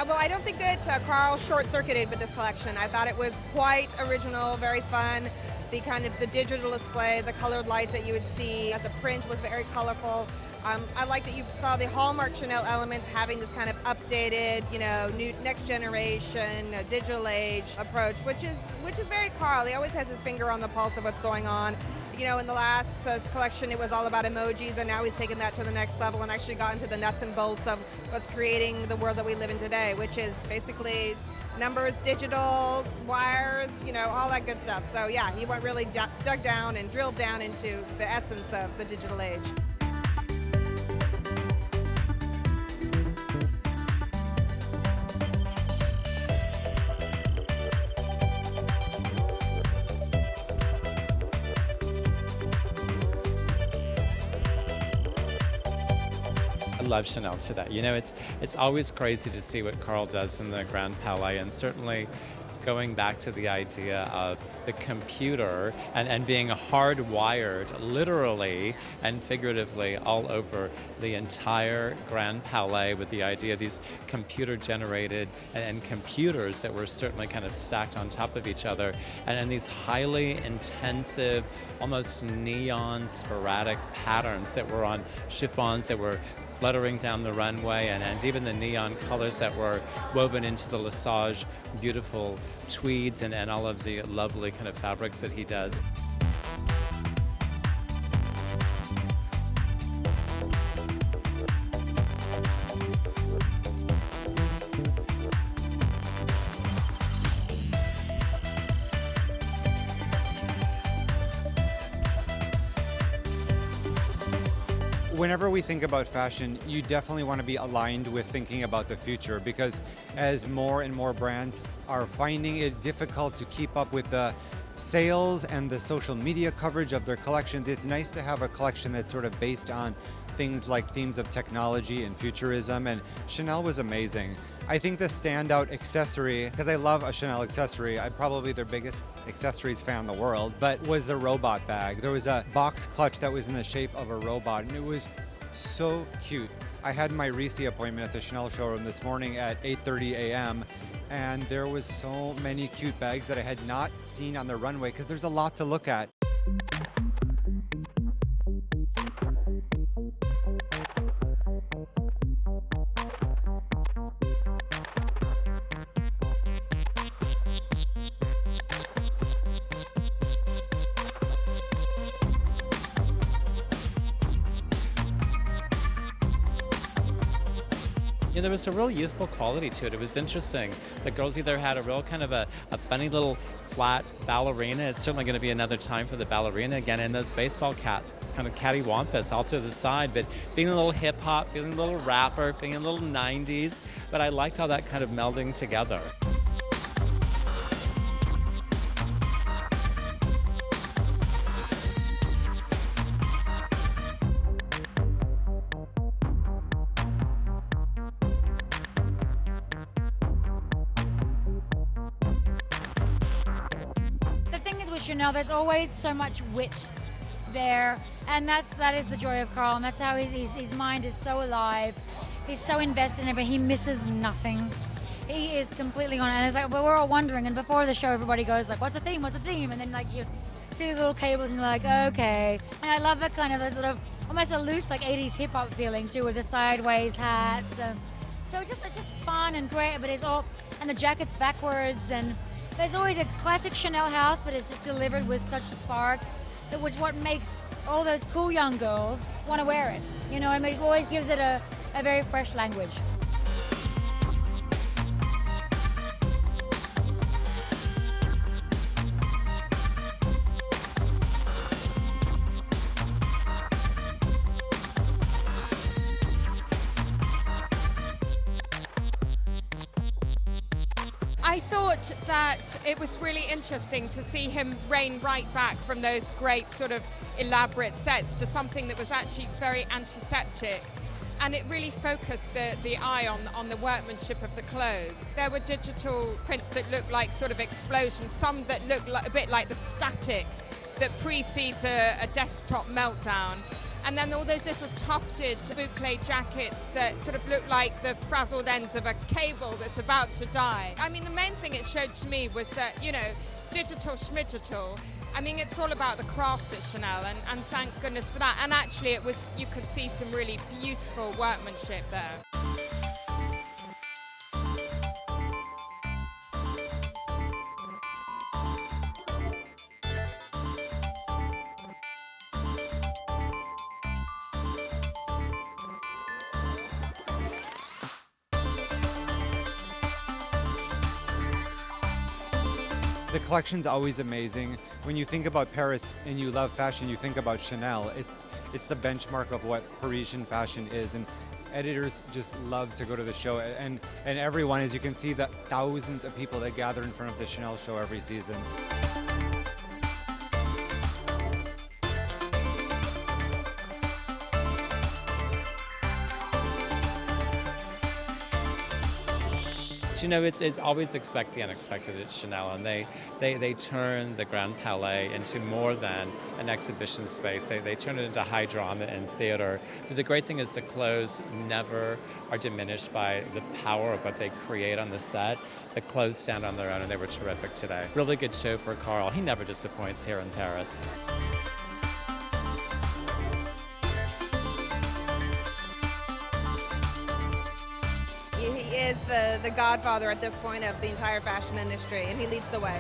Well, I don't think that Karl short-circuited with this collection. I thought it was quite original, very fun. The kind of the digital display, the colored lights that you would see as a print was very colorful. I like that you saw the hallmark Chanel elements having this kind of updated, new next generation, digital age approach, which is very Karl. He always has his finger on the pulse of what's going on. In the last collection, it was all about emojis, and now he's taken that to the next level and actually got into the nuts and bolts of what's creating the world that we live in today, which is basically numbers, digitals, wires, all that good stuff. So yeah, he went really dug down and drilled down into the essence of the digital age. I love Chanel today. It's always crazy to see what Karl does in the Grand Palais, and certainly going back to the idea of the computer and being hardwired literally and figuratively all over the entire Grand Palais, with the idea of these computer generated and computers that were certainly kind of stacked on top of each other, and these highly intensive, almost neon sporadic patterns that were on chiffons that were fluttering down the runway, and even the neon colors that were woven into the Lesage beautiful tweeds and all of the lovely kind of fabrics that he does. Whenever we think about fashion, you definitely want to be aligned with thinking about the future, because as more and more brands are finding it difficult to keep up with the sales and the social media coverage of their collections, it's nice to have a collection that's sort of based on things like themes of technology and futurism, and Chanel was amazing. I think the standout accessory, because I love a Chanel accessory, I'm probably their biggest accessories fan in the world, but was the robot bag. There was a box clutch that was in the shape of a robot, and it was so cute. I had my Reese appointment at the Chanel showroom this morning at 8:30 a.m., and there was so many cute bags that I had not seen on the runway, because there's a lot to look at. There was a real youthful quality to it. It was interesting. The girls either had a real kind of a funny little flat ballerina. It's certainly going to be another time for the ballerina again, and those baseball caps. It's kind of cattywampus all to the side, but feeling a little hip hop, feeling a little rapper, feeling a little 90s. But I liked all that kind of melding together. Chanel, there's always so much wit there, and that is the joy of Karl, and that's how his mind is so alive. He's so invested in everything. He misses nothing. He is completely on it, and it's like, well, we're all wondering, and before the show everybody goes like, what's the theme, and then like you see the little cables and you're like, okay. And I love that kind of, those sort of almost a loose like 80s hip hop feeling too, with the sideways hats, and so it's just fun and great, but it's all, and the jacket's backwards, and there's always this classic Chanel house, but it's just delivered with such spark, that was what makes all those cool young girls want to wear it. I mean, it always gives it a very fresh language. I thought that it was really interesting to see him rein right back from those great sort of elaborate sets to something that was actually very antiseptic. And it really focused the eye on the workmanship of the clothes. There were digital prints that looked like sort of explosions, some that looked like, a bit like the static that precedes a desktop meltdown. And then all those little tufted boucle jackets that sort of look like the frazzled ends of a cable that's about to die. I mean, the main thing it showed to me was that, you know, digital schmidigital. I mean, it's all about the craft at Chanel, and thank goodness for that. And actually, it was, you could see some really beautiful workmanship there. The collection's always amazing. When you think about Paris and you love fashion, you think about Chanel. It's the benchmark of what Parisian fashion is, and editors just love to go to the show. And everyone, as you can see, the thousands of people that gather in front of the Chanel show every season. You know, it's always expect the unexpected at Chanel, and they turn the Grand Palais into more than an exhibition space. They turn it into high drama and theater. But the great thing is the clothes never are diminished by the power of what they create on the set. The clothes stand on their own, and they were terrific today. Really good show for Karl. He never disappoints here in Paris. He is the godfather at this point of the entire fashion industry, and he leads the way.